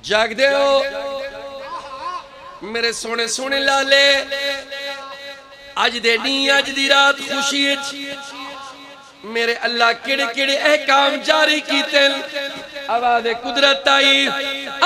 जागदे हो मेरे सोने सोने लाले, अज दे नी अज दी रात खुशी मेरे अल्लाह केड़े केड़े अहकाम जारी कीते। आवाज़ कुदरत आई,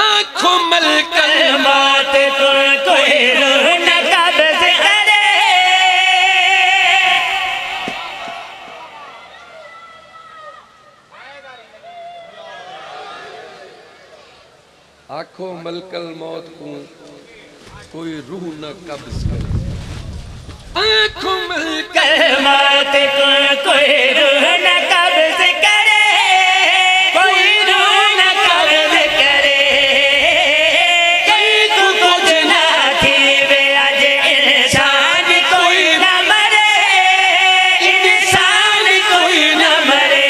आँखों मलकल मौत को कोई रूह न कब्ज़ करे, आँखों मलकल मौत को कोई रूह न कब्ज़ करे। आँखों मलकल मौत को कोई रूह न कब्ज़ करे, कोई रूह न कब्ज़ करे। कई को कुछ ना थी वे आज इंसान कोई न मरे, इंसान कोई न मरे।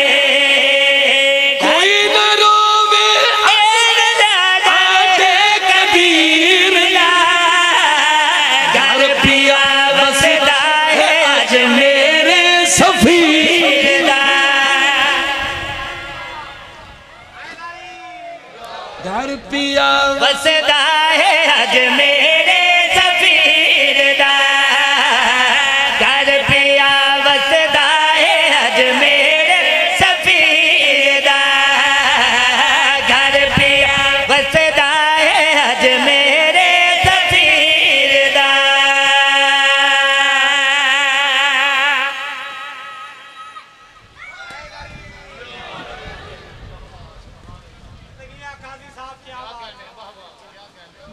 कोई न रोवे आटे कबीर ला, घर पिया बसदा है आज मेरे सफीर दा। घर पिया बसदा है आज मेरे सफीर दा, घर पिया बसदा है आज मेरे सफीर दा, घर पिया बसदा है आज मेरे सफीर दा।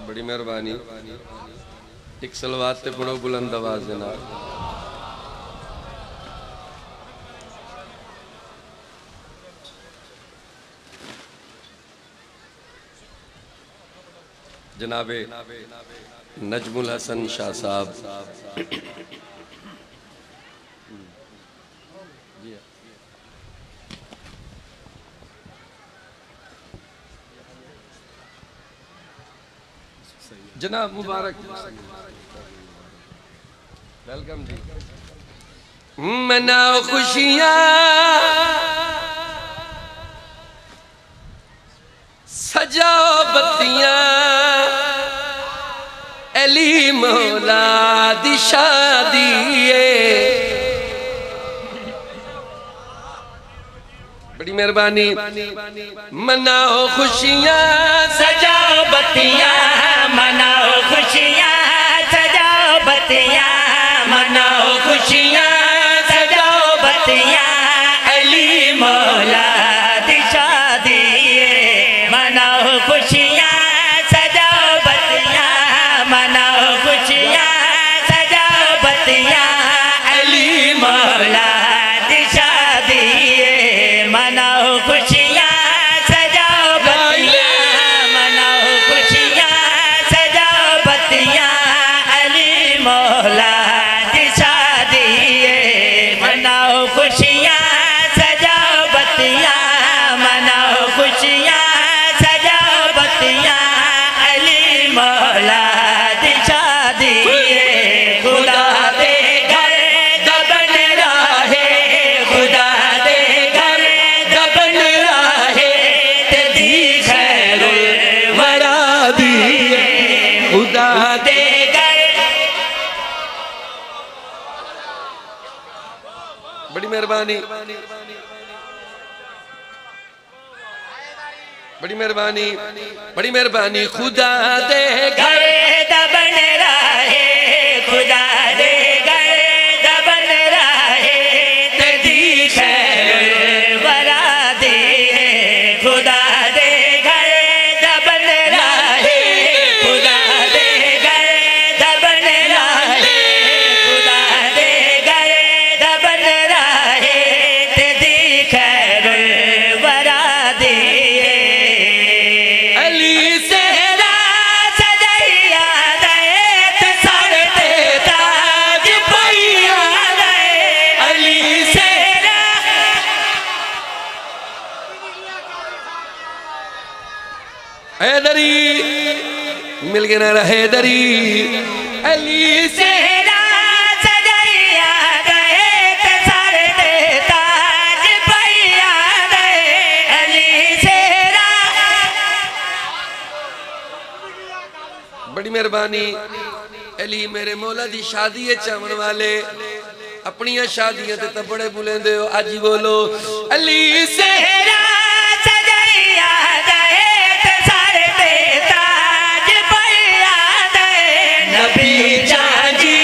बड़ी मेहरबानी, एक सलवात ते पढ़ो बुलंद आवाज दे नाल। जनाबे नजमुल हसन शाह साहब जनाब मुबारक, वेलकम जी। मनाओ खुशियाँ सजाओ बत्तियाँ, अली मौला दी शादी है। बड़ी मेहरबानी, मनाओ खुशियाँ सजाओ बत्तियाँ, मनाओ खुशियाँ सजाओ बत्तियाँ, मनाओ खुशियाँ सजाओ बत्तियाँ, अली मौला दी शादी है। मनाओ खुशियाँ सजाओ बत्तियाँ, मनाओ खुशियाँ सजाओ बत्तियाँ, अली मौला दी शादी है। मनाओ खुशियाँ सजाओ बत्तियाँ, मनाओ खुशियाँ सजाओ बत्तियाँ, अली मौला दी शादी है। मनाओ खुशियाँ सजाओ बत्तियाँ, मनाओ खुशियाँ सजाओ बत्तियाँ, अली मौला दी शादी है। खुदा दे घर दबन राहे, खुदा दे घर दबन राहे, तेरी खैरुल वरा दी है। खुदा दे घर बड़ी मेहरबानी, बड़ी मेहरबानी, बड़ी मेहरबानी। खुदा दे घर दबन राहे, खुदा दे घर दबन राहे, तेरी खैरुल वरा दी है। खुदा दे घर दबन राहे, खुदा दे घर दबन राहे, खुदा दे घर दबन राहे, तेरी खैरुल वरा दी है। अली से सजैया दे सर ते ताज पैया दे, अली से हैदरी मिल गए ना हैदरी। अली से सजैया दे सर ते ताज पैया दे, अली से मेहरबानी अली मेरे मौला दी शादी है चावन वाले अपनी शादियां ते तो बड़े बुलेंदे हो आज ही बोलो अली सेहरा सजैया दे ते सारे ते ताज पया दे नबी जाजी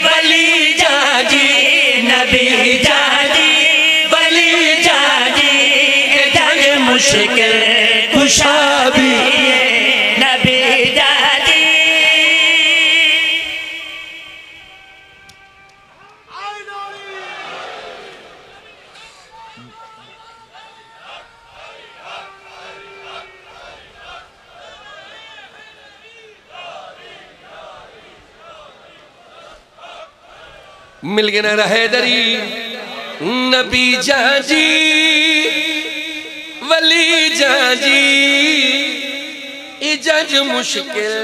वली जाजी नबी जाजी वली जाजी जग मुश्किल कुशा भी नबी जाजी मिल गए ना रहे दरी नबी जाजी वली जाजी इजज मुश्किल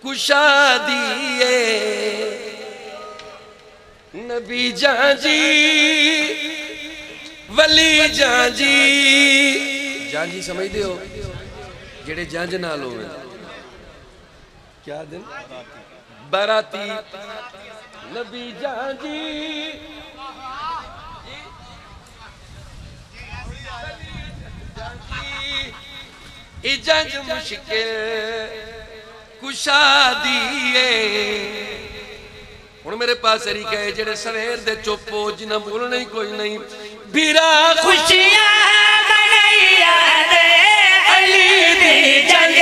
कुशा दिए नबी जाजी वली जाजी जाजी समझते हो जेड़े जंज नाल होवे क्या दिन बाराती नबी जाजी इजज मुश्किल कुशा दिए हुण मेरे पास तरीका है जेड़े सवेर दे चुप हो जिन्हां बोलना ही कोई नहीं बीरा खुशियां मनैया दे अली दी जंग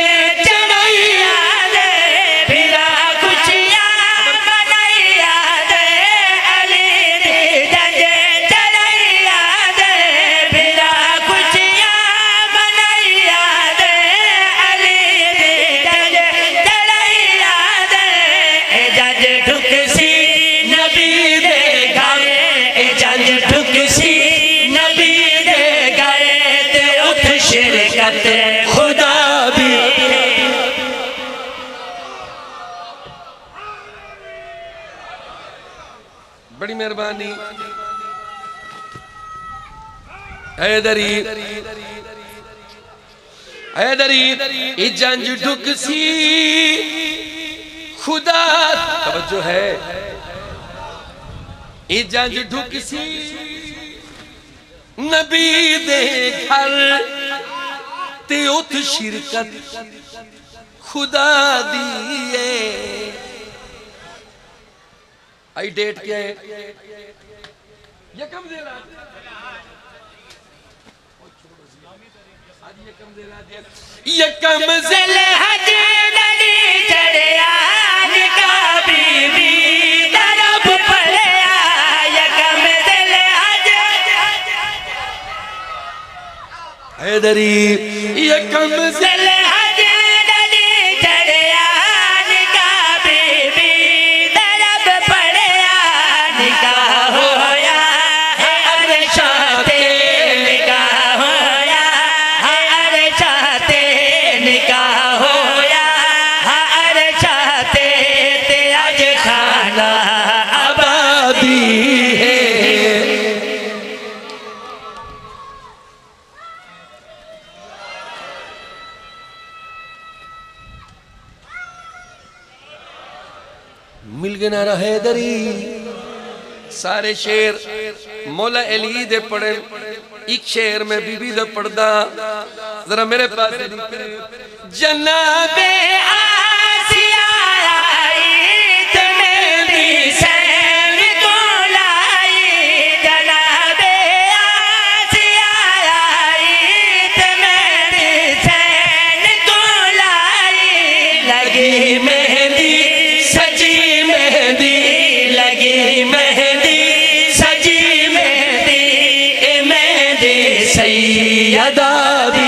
चढ़ैया दे बिरा खुशियां मनैया दे अली दी जंग चढ़ैया दे बिरा खुशियां मनैया दे अली दी जंग चढ़ैया दे ए जंग ठुकसी नबी दे घर ए जंग ठुकसी नबी दे घर ते उठ शिरकत खुदा भी बड़ी मेहरबानी हैदरी हैदरी इजंज ढुकसी खुदा तवज्जो है इजंज ढुकसी नबी दे घर ते उठ शिरकत खुदा दिए आई डेट क्या है यकम यकम ज़िलहज नदी चढ़या निका बीबी तरफ पड़या यकम ज़िलहज हैदरी यकम ज़िलहज नदी चढ़या निका बीबी तरफ पड़या निकाह होया है अरशा ते निकाह होया है अरशा ते निकाह होया है अरशा ते अज खाना आबादी है मिल गए ना हैदरी सारे शेर मौला अली दे पढ़े एक शेर में बीबी दे पढ़दा जरा मेरे पास जनाबे आसिया आई ते मेरी सैन को लाई जनाबे आसिया आई ते मेरी सैन को लाई लगी मेहंदी सजी मेहंदी लगी मेहंदी सजी मेहंदी ए मेहंदी सैयदा दी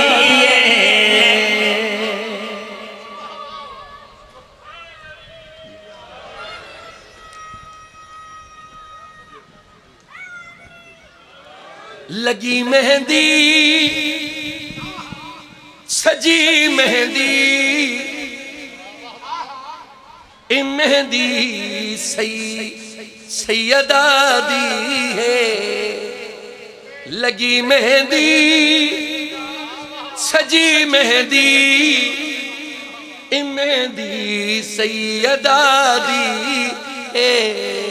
लगी मेहंदी सजी मेहंदी ए मेहंदी सैयदा दी है लगी मेहंदी सजी मेहंदी ए इमें दी सैयदा दी